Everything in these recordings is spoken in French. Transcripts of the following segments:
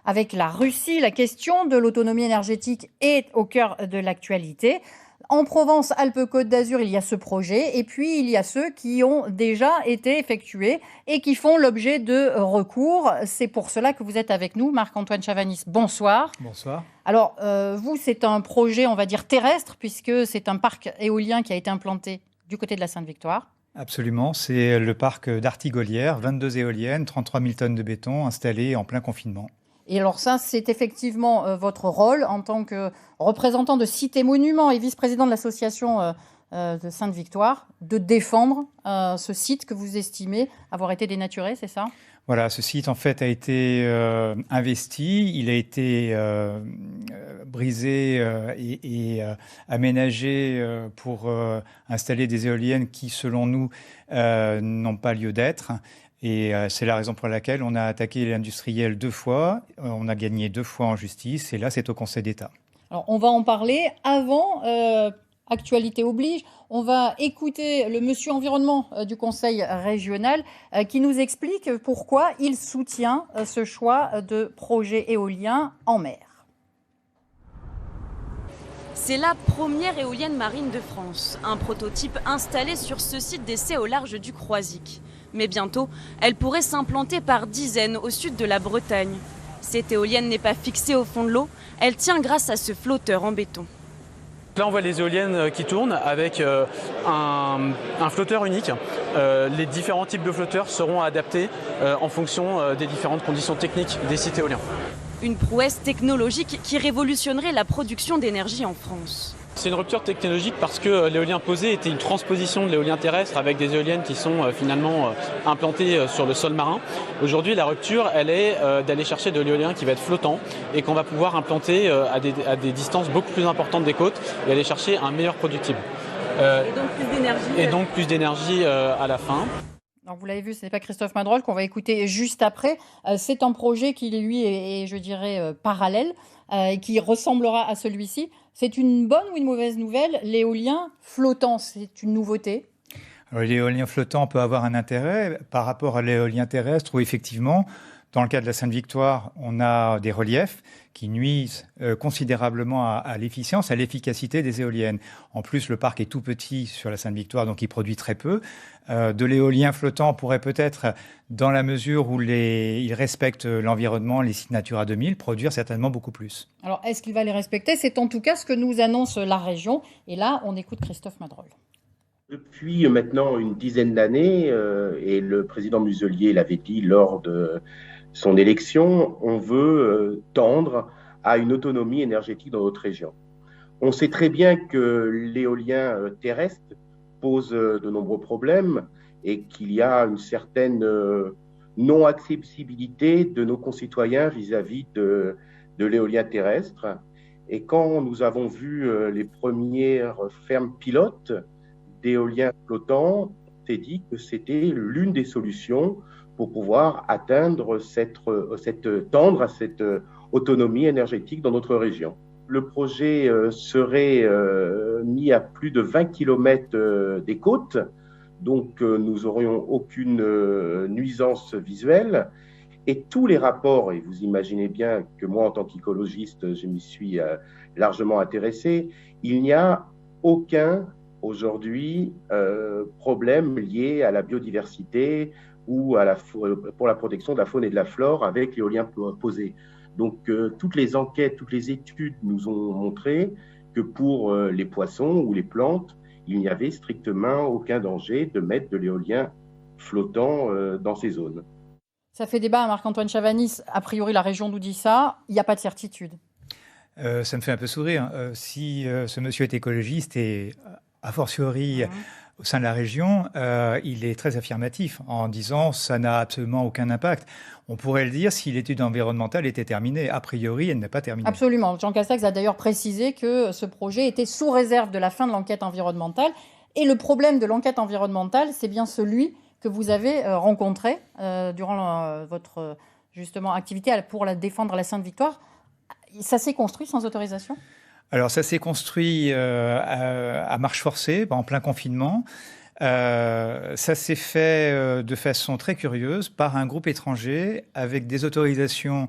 avec la Russie. La question de l'autonomie énergétique est au cœur de l'actualité. En Provence-Alpes-Côte d'Azur, il y a ce projet et puis il y a ceux qui ont déjà été effectués et qui font l'objet de recours. C'est pour cela que vous êtes avec nous, Marc-Antoine Chavanis. Bonsoir. Bonsoir. Alors, vous, c'est un projet, on va dire, terrestre, puisque c'est un parc éolien qui a été implanté du côté de la Sainte-Victoire. Absolument, c'est le parc d'Artigolière, 22 éoliennes, 33 000 tonnes de béton installées en plein confinement. Et alors ça, c'est effectivement votre rôle en tant que représentant de Cité Monuments et vice-président de l'association de Sainte-Victoire, de défendre ce site que vous estimez avoir été dénaturé, c'est ça ? Voilà, ce site en fait a été investi, il a été brisé et aménagé pour installer des éoliennes qui, selon nous, n'ont pas lieu d'être. Et c'est la raison pour laquelle on a attaqué l'industriel 2 fois, on a gagné 2 fois en justice, et là c'est au Conseil d'État. Alors on va en parler. Avant, actualité oblige, on va écouter le monsieur environnement du Conseil régional qui nous explique pourquoi il soutient ce choix de projet éolien en mer. C'est la première éolienne marine de France, un prototype installé sur ce site d'essai au large du Croisic. Mais bientôt, elle pourrait s'implanter par dizaines au sud de la Bretagne. Cette éolienne n'est pas fixée au fond de l'eau, elle tient grâce à ce flotteur en béton. Là, on voit les éoliennes qui tournent avec un flotteur unique. Les différents types de flotteurs seront adaptés en fonction des différentes conditions techniques des sites éoliens. Une prouesse technologique qui révolutionnerait la production d'énergie en France. C'est une rupture technologique parce que l'éolien posé était une transposition de l'éolien terrestre avec des éoliennes qui sont finalement implantées sur le sol marin. Aujourd'hui, la rupture, elle est d'aller chercher de l'éolien qui va être flottant et qu'on va pouvoir implanter à des distances beaucoup plus importantes des côtes et aller chercher un meilleur productible. Et donc plus d'énergie à la fin. Alors vous l'avez vu, ce n'est pas Christophe Madrol qu'on va écouter juste après. C'est un projet qui, lui, est je dirais, parallèle et qui ressemblera à celui-ci. C'est une bonne ou une mauvaise nouvelle? L'éolien flottant, c'est une nouveauté? L'éolien flottant peut avoir un intérêt par rapport à l'éolien terrestre où effectivement, dans le cas de la Sainte-Victoire, on a des reliefs qui nuisent considérablement à l'efficience, à l'efficacité des éoliennes. En plus, le parc est tout petit sur la Sainte-Victoire, donc il produit très peu. De l'éolien flottant pourrait peut-être, dans la mesure où il respecte l'environnement, les sites Natura 2000, produire certainement beaucoup plus. Alors, est-ce qu'il va les respecter? C'est en tout cas ce que nous annonce la région. Et là, on écoute Christophe Madrol. Depuis maintenant une dizaine d'années, et le président Muselier l'avait dit lors de son élection, on veut tendre à une autonomie énergétique dans notre région. On sait très bien que l'éolien terrestre pose de nombreux problèmes et qu'il y a une certaine non-accessibilité de nos concitoyens vis-à-vis de l'éolien terrestre. Et quand nous avons vu les premières fermes pilotes d'éolien flottant, on s'est dit que c'était l'une des solutions pour pouvoir tendre à cette autonomie énergétique dans notre région. Le projet serait mis à plus de 20 km des côtes, donc nous n'aurions aucune nuisance visuelle. Et tous les rapports, et vous imaginez bien que moi, en tant qu'écologiste, je m'y suis largement intéressé, il n'y a aucun aujourd'hui problème lié à la biodiversité ou pour la protection de la faune et de la flore avec l'éolien posé. Donc toutes les enquêtes, toutes les études nous ont montré que pour les poissons ou les plantes, il n'y avait strictement aucun danger de mettre de l'éolien flottant dans ces zones. Ça fait débat, Marc-Antoine Chavanis. A priori, la région nous dit ça. Il n'y a pas de certitude. Ça me fait un peu sourire. Si ce monsieur est écologiste et a fortiori au sein de la région, il est très affirmatif en disant ça n'a absolument aucun impact. On pourrait le dire si l'étude environnementale était terminée. A priori, elle n'est pas terminée. Absolument. Jean Castex a d'ailleurs précisé que ce projet était sous réserve de la fin de l'enquête environnementale. Et le problème de l'enquête environnementale, c'est bien celui que vous avez rencontré durant votre justement activité pour défendre la Sainte-Victoire. Ça s'est construit sans autorisation ? Alors, ça s'est construit à marche forcée, en plein confinement. Ça s'est fait de façon très curieuse par un groupe étranger avec des autorisations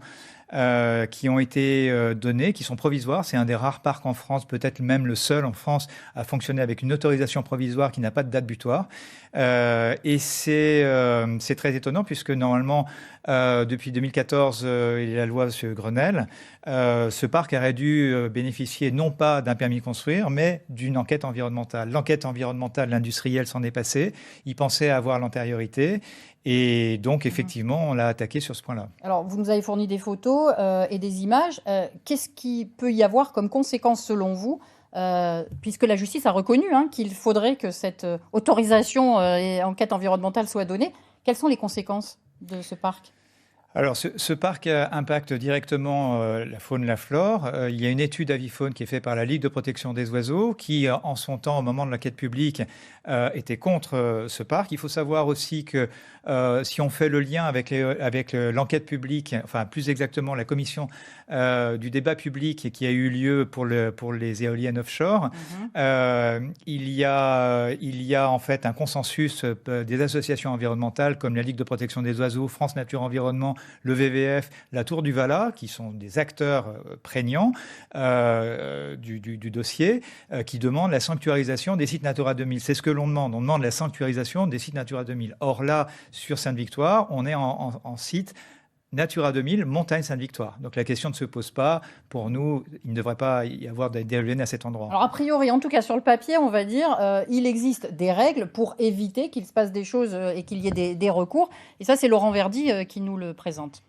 qui ont été donnés, qui sont provisoires. C'est un des rares parcs en France, peut-être même le seul en France, à fonctionner avec une autorisation provisoire qui n'a pas de date butoir. Et c'est très étonnant puisque normalement, depuis 2014 et la loi sur Grenelle, ce parc aurait dû bénéficier non pas d'un permis de construire, mais d'une enquête environnementale. L'enquête environnementale, l'industriel s'en est passé. Il pensait avoir l'antériorité. Et donc, effectivement, on l'a attaqué sur ce point-là. Alors, vous nous avez fourni des photos et des images. Qu'est-ce qui peut y avoir comme conséquence, selon vous, puisque la justice a reconnu qu'il faudrait que cette autorisation et enquête environnementale soit donnée? Quelles sont les conséquences de ce parc? Alors, ce parc impacte directement la faune, la flore. Il y a une étude avifaune qui est faite par la Ligue de protection des oiseaux qui, en son temps, au moment de l'enquête publique, était contre ce parc. Il faut savoir aussi que si on fait le lien avec l'enquête publique, enfin plus exactement la commission du débat public qui a eu lieu pour les éoliennes offshore, il y a en fait un consensus des associations environnementales comme la Ligue de protection des oiseaux, France Nature Environnement, le WWF, la Tour du Valat, qui sont des acteurs prégnants du dossier, qui demandent la sanctuarisation des sites Natura 2000. C'est ce que l'on demande. On demande la sanctuarisation des sites Natura 2000. Or là, sur Sainte-Victoire, on est en site Natura 2000, montagne Sainte-Victoire. Donc la question ne se pose pas. Pour nous, il ne devrait pas y avoir d'éoliennes à cet endroit. Alors a priori, en tout cas sur le papier, on va dire, il existe des règles pour éviter qu'il se passe des choses et qu'il y ait des recours. Et ça, c'est Laurent Verdy qui nous le présente.